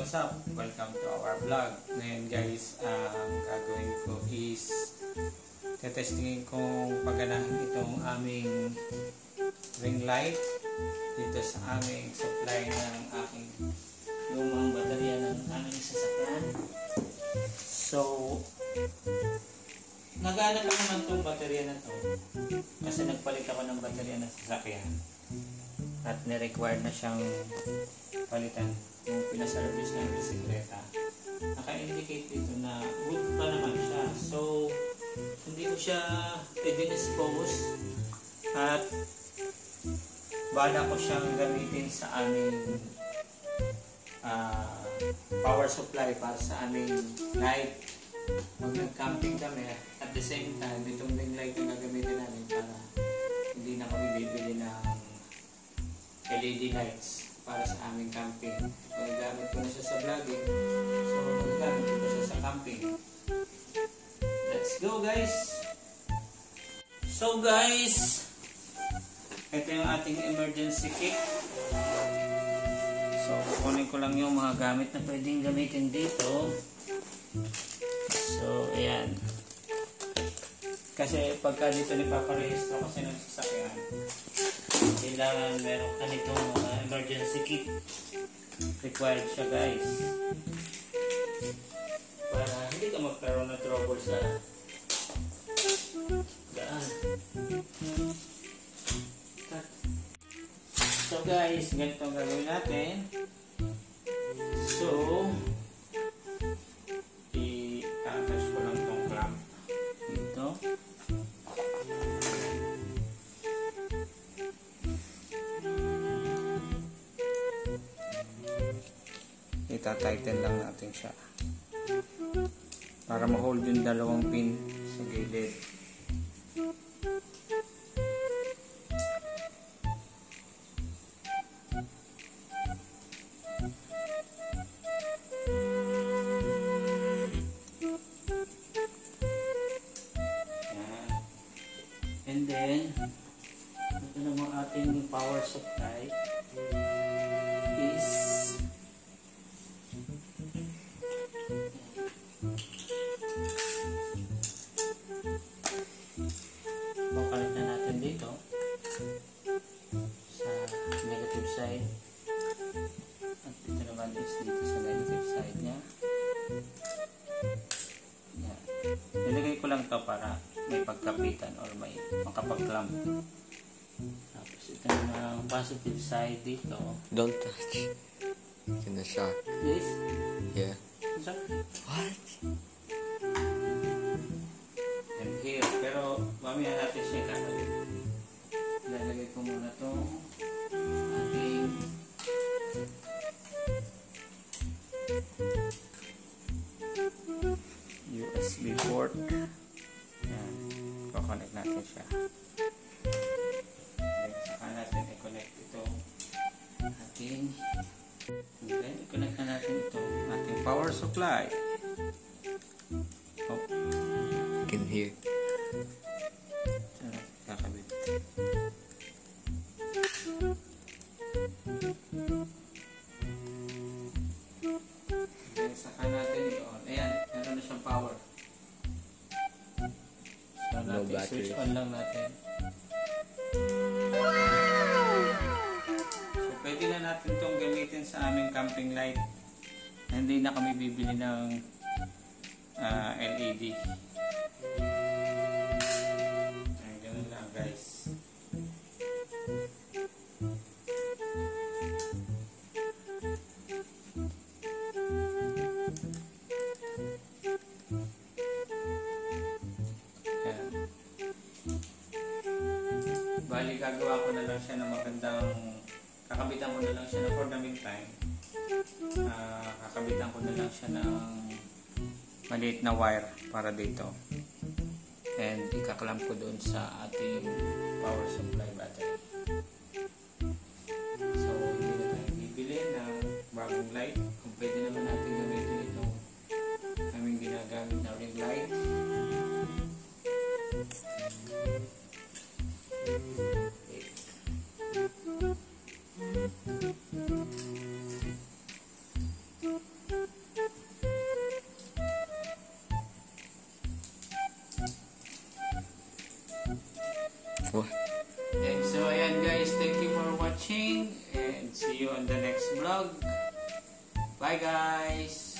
what's up? Welcome to our vlog. Ngayon guys, ang gagawin ko is tetestingin kong paganahin itong aming ring light dito sa aming supply ng aking lumang baterya ng aming sasakyan. So, nagana pa naman itong baterya na to kasi nagpalit ako ng baterya ng sasakyan at ni-required na siyang palitan. Yung pinaservice ng bisikleta, naka-indicate dito na good pa naman siya. So, hindi ko siya i-dispose at bala ko siyang gamitin sa aming power supply para sa aming light. Pag nag-camping kami, at the same time, itong ring light na gagamitin namin para hindi na kami bibili ng LED lights para sa aming camping. Magagamit ko na siya sa vlogging. So, magagamit ko na siya sa camping. Let's go guys! So guys, ito yung ating emergency kit. So, kunin ko lang yung mga gamit na pwedeng gamitin dito. So, ayan. Kasi pagka dito nipaparehistro kasi ng sasakyan, kailangan meron ka nitong mga emergency kit. Required siya guys. Para hindi ka magkaroon ng trouble sa daan. So guys, ganito ang gagawin natin. So, i-attach ko lang itong clamp dito. Ita-tighten lang natin siya para ma-hold yung dalawang pin sa gilid. Yan. And then ito naman ating power supply is bukalit na natin dito sa negative side at ito naman is dito sa negative side nya. Yan. Nilagay ko lang to para may pagkapitan or may makapag-clamp. Tapos ito naman ang positive side dito. Don't touch. In the shock. This? Yeah. What? And here, pero mamaya natin siya kakabit. Lalagay ko muna itong ating USB port. Yan. Kukonect natin siya. Then, saka natin i-connect ito ating then, i-connect na natin ito ating power supply. Oh. You can hear. Kakabit. Then, saka natin i-on. Ayan, meron na siyang power. So, natin switch on lang natin. So, pwede na natin itong gamitin sa aming camping light. Hindi na kami bibili ng LED. Ay, ganun lang guys. Ayan. Bali, gagawa ko na lang siya ng magandang, kakabitan ko na lang siya for the meantime. Kakabitan ko na lang siya ng maliit na wire para dito. And ikaklamp ko doon sa ating power supply battery. So, hindi na tayo bibili ng bagong light. Kung pwede naman natin gamitin ito aming ginagamit na ring light. Okay. What? And so, ayan guys, thank you for watching and see you on the next vlog. Bye guys!